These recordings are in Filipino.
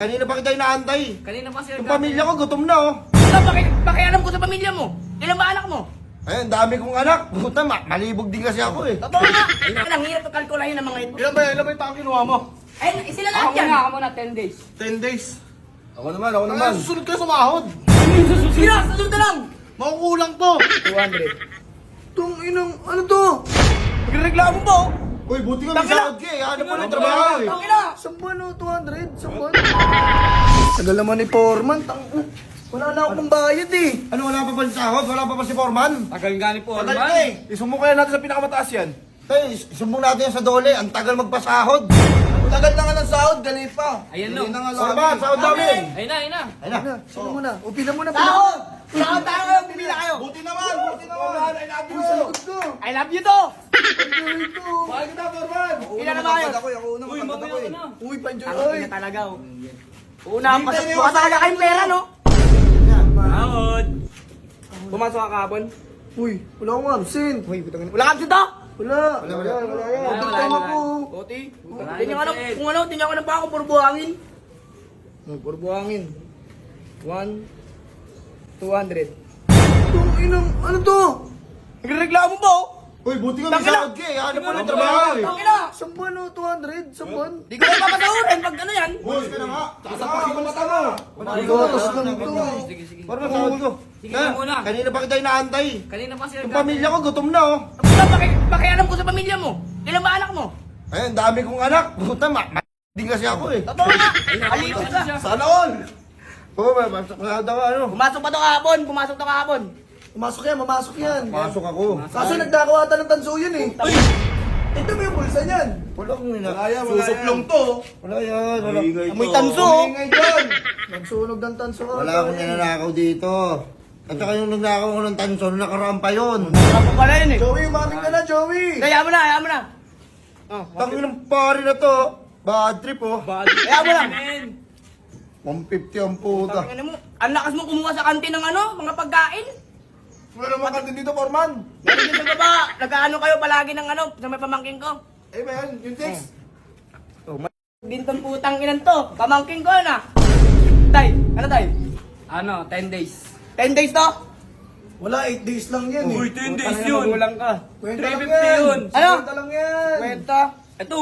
Kanina pa kita inaantay. Kanina pa sir. Yung pamilya ko, gutom na oh. Ano, pakialam ko sa pamilya mo? Ilan ba anak mo? Ayun, dami kong anak. Puta, malibog din kasi ako eh. Totoo nga. Ang hirap na kalkulahin ng mga ito. Ilan ba yung tao kinuha mo? Ay, sila lahat yan. Ako muna 10 days. 10 days. Ako naman. Susunod ka sumahod. Sila, sasunod na lang. Makukulang to. 200. Tung inang, ano to? Nagreklamo mo. Uy, buti ka may Tangina. sahod ka eh. Ano pa ng trabaho eh. Tangina. Sambuan o 200? Sambuan? Tagal naman ni Foreman. Wala na akong bayad eh. Ano, wala pa ba yung sahod? Wala pa ba si Foreman? Tagal nga ni Tagal ka eh. Isumbong kaya natin sa pinakamataas yan. Tayo, isumbong natin yan sa dole. Ang tagal magpasahod. Tagal na nga ng sahod, galing pa. Ayan no. Foreman, sahod namin. Ayun na, ayun na. Ayun na. Sino muna? Upila muna. Sahod! Sahod tayo, pumila kayo. Buti naman. I love you. Sa likod ko. I love you to. Mahal kita, Foreman. Ilan na ba kayo? Ako una matangkad ako eh. Uy, panjoy. Ang Oy. ina talaga oh. Una, bukas talaga kayong pera no? Sahod. Pumasok ka kahapon? Uy, wala akong absent. Uy, butang ina. Wala ka dito? Wala yan. Overtime ako. Oti. Tingnan ko na, kung ano, tingnan ko na pa ako puro buhangin. Puro buhangin. 200. Tung inang, ano to? Nagreklamo mo? Uy, buti ka may Tangina. sahod ka eh. Ano pa ng trabaho eh. Tangina. Sambuan o 200? Sambuan? Di ko na papasahurin pag ano yan. Buti ka na nga. Sasapakin mo mata mo. Gatos lang ito. Foreman, sahod ko. Sige Ha? muna. Kanina pa kita inaantay. Kanina pa sir. Yung pamilya ko, gutom na oh. Ano, pakialam ko sa pamilya mo? Ilan ba anak mo? Ayun, dami kong anak. Puta, din kasi ako eh. Totoo nga. Aligo na siya. Sana all. Oo, masakad ako ano. Pumasok pa to kahapon. Pumasok to kahapon. Pumasok yan, mamasok yan. Pasok ako. Kaso nagdakawatan ng tanso yun eh. Uy! Ito mo yung pulsa niyan. Wala akong Susuplong to. Wala yan. Wala. Amoy tanso. Ingay dyan. Nagsunog ng tanso ka. Wala akong ninanakaw dito. At saka yung nagnakaw ko ng tanso, nakaraan pa yun. Ako pala yun eh. Joey, umaming ka na, Joey. Kaya mo na, kaya mo na. Tangin ng pare na to. Bad trip oh. Kaya mo na. 150 ang puta. Ano mo? Ang lakas mo kumuha sa kantin ng ano, mga pagkain. Wala naman kantin dito, Foreman. Meron din sa baba. Nag-ano kayo palagi ng ano, sa may pamangking ko. Eh ba yan? Yung text? Bintang putang inan to. Pamangking ko na. Tay, ano tay? Ano, 10 days. 10 days to? Wala, 8 days lang yan eh. 10 days yun. Magulang ka. Kwenta lang 350 yan. yun. Ano? Kwenta lang yan. Kwenta. Ito,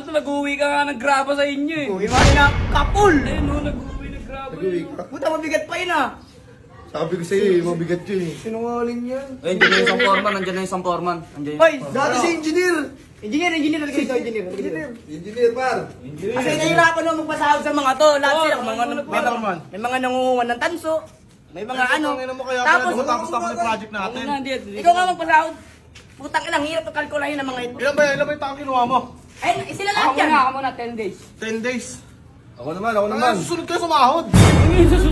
nag-uwi ka nga ng graba sa inyo eh. Uy, mga ina, kapul. Ayun, no, nag-uwi ng graba Nag-uwi yun. ka. Puta, mabigat pa yun ah. Sabi ko sa'yo eh, mabigat yun eh. Sinungaling yan. Ayun, nandiyan na yung isang foreman, nandiyan na yung isang foreman. Nandiyan Hoy, Dati si engineer. engineer, talaga ito, engineer. Engineer, par. Kasi nahirapan naman magpasahod sa mga to. Lahat Oo, sila, mga may mga nangunguha ng tanso. May mga ano. Tapos, tapos na project Ako na, hindi. ikaw nga magpasahod. Putang ina, ang hirap na kalkulahin ng mga ito. Ilan ba yung tao kinuha mo? Ay, sila lahat yan. Ako muna 10 days. 10 days. Ako naman. Susunod ka sumahod.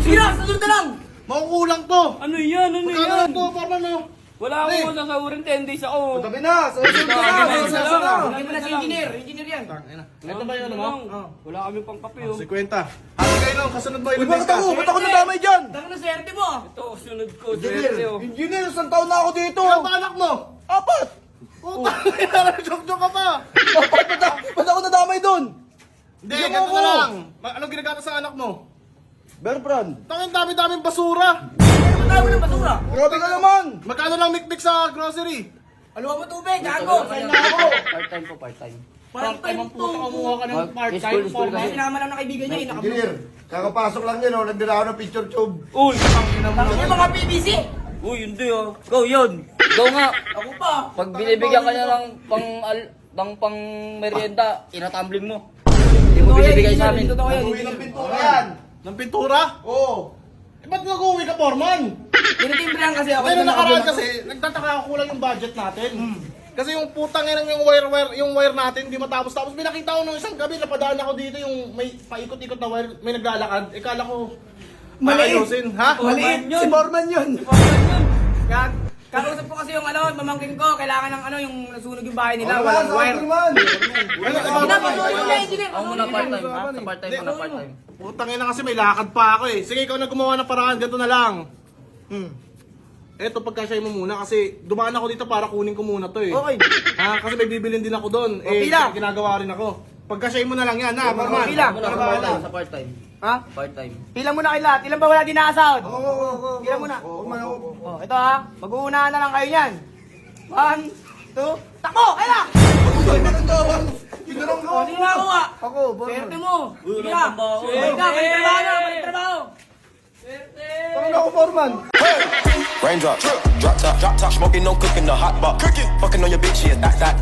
Sila, sasunod na lang. Makukulang to. Ano yan, ano Magkano yan? lang to, Foreman no? Wala akong masasahurin, 10 days ako. Tabi na, susunod ka na. Susunod ka na. Hindi mo na si engineer yan. Ito ba yun, mo? Wala kami pang kape, oh. 50. Ate kayo lang, kasunod mo. Uy, bakit ako? Ba't ako nadamay dyan? Dami na swerte mo. Ito, sunod ko, swerte, oh. Engineer, isang taon na ako dito. Ilan ba anak mo? 4. Puta, joke ka pa. Ba't ako nadamay doon? Hindi, Bigyan ganito mo na ako. lang. Anong ginagawa sa anak mo? Berbrand. Tangin dami-daming basura. Ano ba tawag ng basura? Grabe ka naman. Magkano lang mikmik sa grocery? Aluwa mo tubig, gago. Sa'yo na ako. Part-time po, part-time. Part-time ang puta Kumuha ka ng part-time Kasi foreman. sinama lang ng kaibigan niya, Engineer, kakapasok lang yun, nagdala ako ng picture tube. Uy! Tapos yung mga PVC. Uy, hindi, oh. Go, yun. Go nga. Ako pa. Pag binibigyan ka niya ng pang merienda, inatumbling mo. Hindi mo binibigay sa amin. Totoo yan. Uwi ng pintura yan. Ng pintura? Oo. Eh, ba't nag-uwi ka, Foreman? Tinitimbrihan kasi ako. Pero nakaraan kasi, nagtataka ako kulang yung budget natin. Kasi yung putang ina yung wire natin, hindi matapos. Tapos binakita ko nung isang gabi, napadaan ako dito yung may paikot-ikot na wire, may naglalakad. Ikala ko, Maliit. ayusin, ha? Maliit. Si Foreman yun. Kakausap ko kasi yung ano, pamangkin ko, kailangan ng ano, yung nasunog yung bahay nila, Oh, walang wire. Pinapasunog Wala, na engineer. Ako muna part-time, ha? Sa part-time ka na part-time. Putang ina kasi may lakad pa ako eh. Sige, ikaw na gumawa ng paraan, ganito na lang. Eto, pagkasya mo muna kasi dumaan ako dito para kunin ko muna to eh. Okay. Ha, kasi may bibilin din ako doon. Okay lang. Ginagawa rin ako. Pagkasyahin mo na lang yan, ha, Foreman. Pila? Ako na sa part-time. Sa part-time. Ha? Part-time. Pila mo na kayo lahat. Ilan ba wala din nakasahod? Oo. Pila mo na. Oh, ito ha. Mag-uunahan na lang kayo yan. 1, 2, takbo! Ayun na! Oh, hindi na ako nga. Ako, Swerte mo. Sige na. trabaho. Balik na, balik trabaho na. Balik trabaho. Paano ako, Foreman? Raindrop, drop top, smoking, no cooking, the hot pot. Fucking on your bitch, yeah, that.